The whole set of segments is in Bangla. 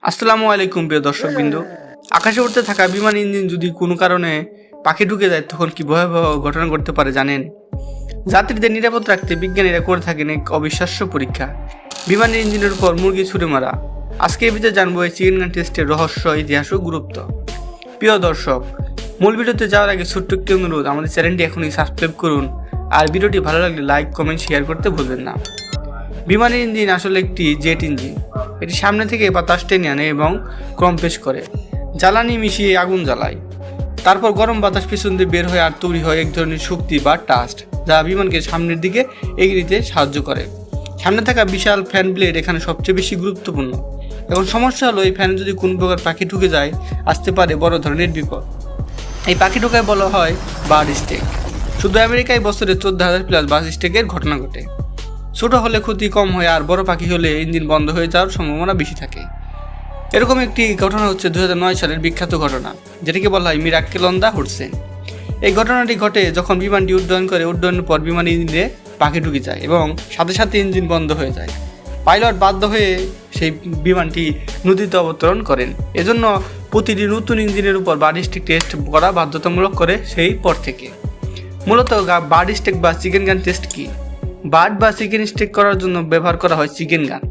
আসসালামু আলাইকুম প্রিয় দর্শকবৃন্দ। আকাশে উড়তে থাকা বিমান ইঞ্জিন যদি কোনো কারণে পাখি ঢুকে যায় তখন কি ভয়াবহ ঘটনা ঘটতে পারে জানেন? যাত্রীদের নিরাপদ রাখতে বিজ্ঞানীরা করে থাকেন এক অবিশ্বাস্য পরীক্ষা, বিমানের ইঞ্জিনের উপর মুরগি ছুড়ে মারা। আজকে এই ভিডিওতে জানবো এই চিকেন গান টেস্টের রহস্য, ইতিহাস ও গুরুত্ব। প্রিয় দর্শক, মূল ভিডিওতে যাওয়ার আগে ছোট্ট একটি অনুরোধ, আমাদের চ্যানেলটি এখনই সাবস্ক্রাইব করুন আর ভিডিওটি ভালো লাগলে লাইক, কমেন্ট, শেয়ার করতে ভুলবেন না। বিমানের ইঞ্জিন আসলে একটি জেট ইঞ্জিন। এটি সামনে থেকে বাতাস টেনে আনে এবং কম্প্রেস করে জ্বালানি মিশিয়ে আগুন জ্বালায়। তারপর গরম বাতাস পিছন দিয়ে বের হয়ে আর তৈরি হয় এক ধরনের শক্তি বা টাস্ট, যা বিমানকে সামনের দিকে এগিয়ে দিতে সাহায্য করে। সামনে থাকা বিশাল ফ্যান ব্লেড এখানে সবচেয়ে বেশি গুরুত্বপূর্ণ। এখন সমস্যা হলো, এই ফ্যানে যদি কোনো প্রকার পাখি ঢুকে যায় আসতে পারে বড় ধরনের বিপদ। এই পাখি ঢোকায় বলা হয় বার্ড স্ট্রাইক। শুধু আমেরিকায় বছরে 14,000+ বার্ড স্ট্রাইকের ঘটনা ঘটে। ছোট হলে ক্ষতি কম হয় আর বড় পাখি হলে ইঞ্জিন বন্ধ হয়ে যাওয়ার সম্ভাবনা বেশি থাকে। এরকম একটি ঘটনা হচ্ছে 2009 সালের বিখ্যাত ঘটনা, যেটাকে বলা হয় মিরাক্কেল অন দ্য হুডসন। এই ঘটনাটি ঘটে যখন বিমানটি উড্ডয়ন করে। উড্ডয়নের পর বিমান ইঞ্জিনে পাখি ঢুকে যায় এবং সাথে সাথে ইঞ্জিন বন্ধ হয়ে যায়। পাইলট বাধ্য হয়ে সেই বিমানটি নদীতে অবতরণ করেন। এজন্য প্রতিটি নতুন ইঞ্জিনের উপর বার্ড স্ট্রাইক টেস্ট করা বাধ্যতামূলক করে সেই পর থেকে। মূলত বার্ড স্ট্রাইক বা চিকেন গান টেস্ট কি? বার্ড বা চিকেন স্টেক করার জন্য ব্যবহার করা হয় চিকেন গান।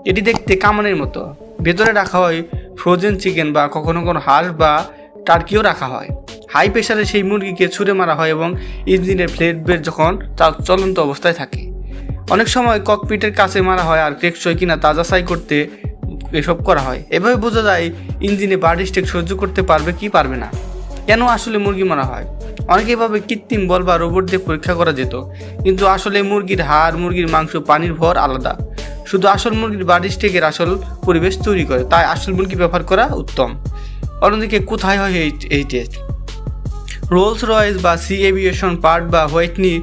এটি দেখতে কামানের মতো। ভেতরে রাখা হয় ফ্রোজেন চিকেন বা কখনো কোনো হাঁস বা টার্কিও রাখা হয়। হাই প্রেশারে সেই মুরগিকে ছুঁড়ে মারা হয় এবং ইঞ্জিনের ফ্লেট বের যখন তা চলন্ত অবস্থায় থাকে। অনেক সময় ককপিটের কাছে মারা হয় আর টেকসই কিনা তা যাচাই করতে এসব করা হয়। এভাবে বোঝা যায় ইঞ্জিনে বার্ড স্ট্রাইক সহ্য করতে পারবে কি পারবে না। কেন আসলে মুরগি মারা হয়? অনেকেই ভাবে কৃত্রিম বল বা রোবট দিয়ে পরীক্ষা করা যেত, কিন্তু আসলে মুরগির হাড়, মুরগির মাংস, পানির ভর আলাদা। শুধু আসল মুরগির বার্ড স্ট্রাইকের আসল পরিবেশ তৈরি করে, তাই আসল মুরগি ব্যবহার করা উত্তম। অন্যদিকে কোথায় হয় এই টেস্ট? রোলস রয়েস বা সি এভিয়েশন পার্ট বা হোয়াইটনি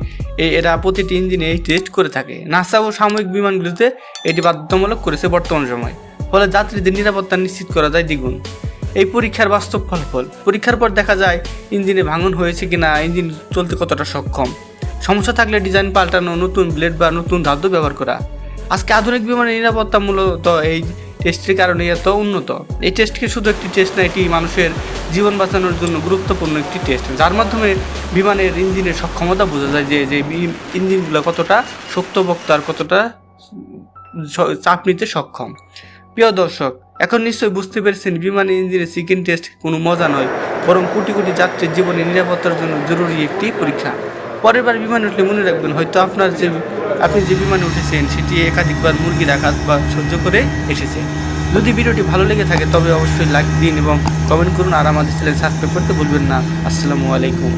এরা প্রতিটি ইঞ্জিনে এই টেস্ট করে থাকে। নাসা ও সামরিক বিমানগুলোতে এটি বাধ্যতামূলক করেছে বর্তমান সময়, ফলে যাত্রীদের নিরাপত্তা নিশ্চিত করা যায় দ্বিগুণ। এই পরীক্ষার বাস্তব ফলাফল: পরীক্ষার পর দেখা যায় ইঞ্জিনে ভাঙন হয়েছে কিনা, ইঞ্জিন চলতে কতটা সক্ষম। সমস্যা থাকলে ডিজাইন পাল্টানো, নতুন ব্লেড বা নতুন ধাতু ব্যবহার করা। আজকে আধুনিক বিমানের নিরাপত্তা মূলত এই টেস্টের কারণে এত উন্নত। এই টেস্টকে শুধু একটি টেস্ট না, এটি মানুষের জীবন বাঁচানোর জন্য গুরুত্বপূর্ণ একটি টেস্ট, যার মাধ্যমে বিমানের ইঞ্জিনের সক্ষমতা বোঝা যায় যে ইঞ্জিনগুলো কতটা শক্তপোক্ত আর কতটা চাপ নিতে সক্ষম। প্রিয় দর্শক, এখন নিশ্চয়ই বুঝতে পেরেছেন বিমানের ইঞ্জিনের চিকেন টেস্ট কোনো মজা নয়, বরং কোটি কোটি যাত্রীর জীবনের নিরাপত্তার জন্য জরুরি একটি পরীক্ষা। পরের বার বিমানে উঠলে মনে রাখবেন, হয়তো আপনি যে বিমানে উঠেছেন সেটি একাধিকবার মুরগির আঘাত বা সহ্য করে এসেছে। যদি ভিডিওটি ভালো লেগে থাকে তবে অবশ্যই লাইক দিন এবং কমেন্ট করুন আর আমাদের চ্যানেল সাবস্ক্রাইব করতে ভুলবেন না। আসসালামু আলাইকুম।